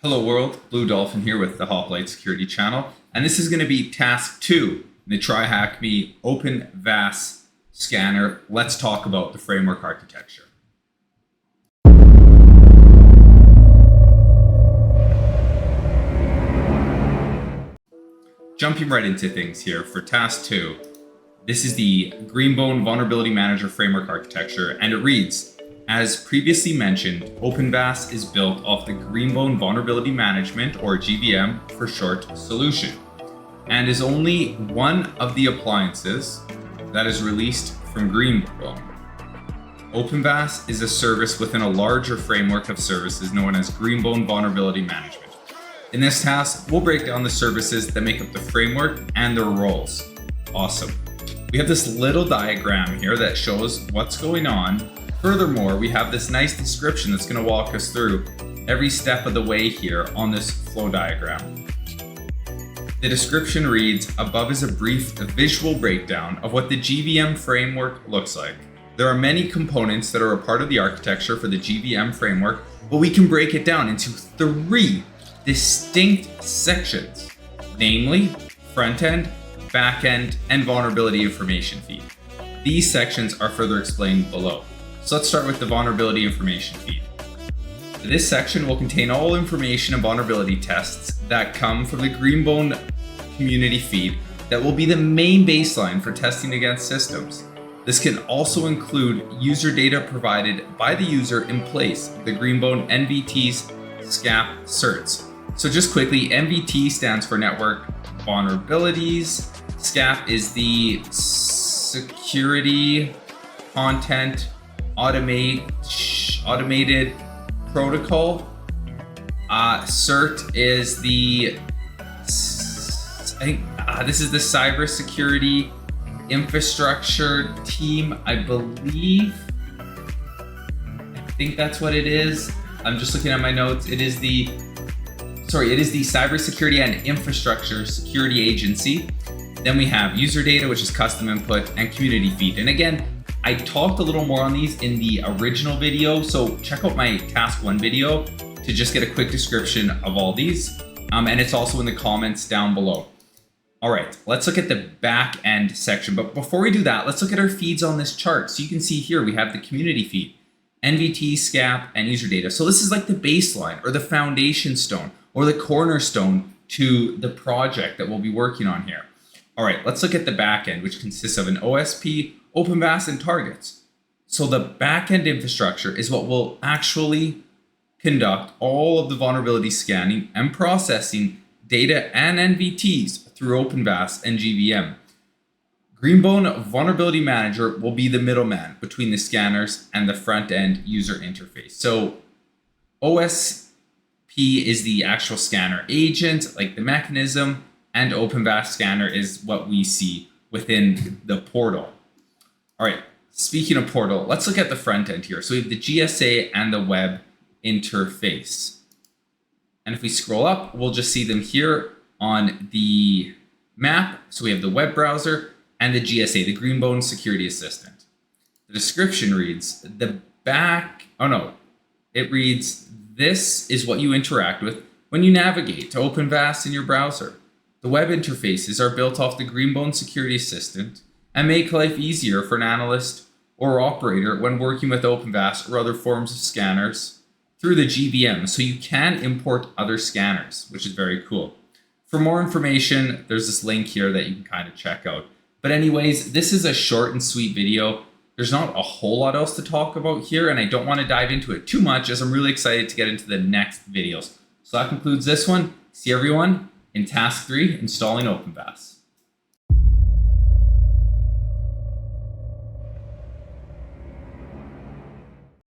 Hello world, Blue Dolphin here with the Hoplite Security Channel, and this is going to be task 2 in the TryHackMe OpenVAS scanner. Let's talk about the framework architecture. Jumping right into things here for task 2, this is the Greenbone Vulnerability Manager framework architecture, and it reads, as previously mentioned, OpenVAS is built off the Greenbone Vulnerability Management, or GVM for short, solution, and is only one of the appliances that is released from Greenbone. OpenVAS is a service within a larger framework of services known as Greenbone Vulnerability Management. In this task, we'll break down the services that make up the framework and their roles. Awesome. We have this little diagram here that shows what's going on. Furthermore, we have this nice description that's going to walk us through every step of the way here on this flow diagram. The description reads, above is a brief visual breakdown of what the GVM framework looks like. There are many components that are a part of the architecture for the GVM framework, but we can break it down into 3 distinct sections, namely front-end, back-end, and vulnerability information feed. These sections are further explained below. So let's start with the vulnerability information feed. This section will contain all information and vulnerability tests that come from the Greenbone community feed that will be the main baseline for testing against systems. This can also include user data provided by the user in place of the Greenbone NVT's SCAP certs. So just quickly, NVT stands for Network Vulnerabilities. SCAP is the Security Content Automated Protocol. CERT is the, this is the Cybersecurity Infrastructure Team, I believe. I think that's what it is. I'm just looking at my notes. It is the Cybersecurity and Infrastructure Security Agency. Then we have user data, which is custom input, and community feed. And again, I talked a little more on these in the original video, so check out my task 1 video to just get a quick description of all these. And it's also in the comments down below. All right, let's look at the back end section. But before we do that, let's look at our feeds on this chart. So you can see here, we have the community feed, NVT, SCAP, and user data. So this is like the baseline or the foundation stone or the cornerstone to the project that we'll be working on here. All right, let's look at the back end, which consists of an OSP, OpenVAS, and targets. So the back-end infrastructure is what will actually conduct all of the vulnerability scanning and processing data and NVTs through OpenVAS and GVM. Greenbone Vulnerability Manager will be the middleman between the scanners and the front-end user interface. So OSP is the actual scanner agent, like the mechanism, and OpenVAS scanner is what we see within the portal. All right, speaking of portal, let's look at the front end here. So we have the GSA and the web interface. And if we scroll up, we'll just see them here on the map. So we have the web browser and the GSA, the Greenbone Security Assistant. The description reads, it reads, this is what you interact with when you navigate to OpenVAS in your browser. The web interfaces are built off the Greenbone Security Assistant and make life easier for an analyst or operator when working with OpenVAS or other forms of scanners through the GVM, so you can import other scanners, which is very cool. For more information, there's this link here that you can kind of check out. But anyways, this is a short and sweet video. There's not a whole lot else to talk about here, and I don't want to dive into it too much as I'm really excited to get into the next videos. So that concludes this one. See everyone in task 3, installing OpenVAS.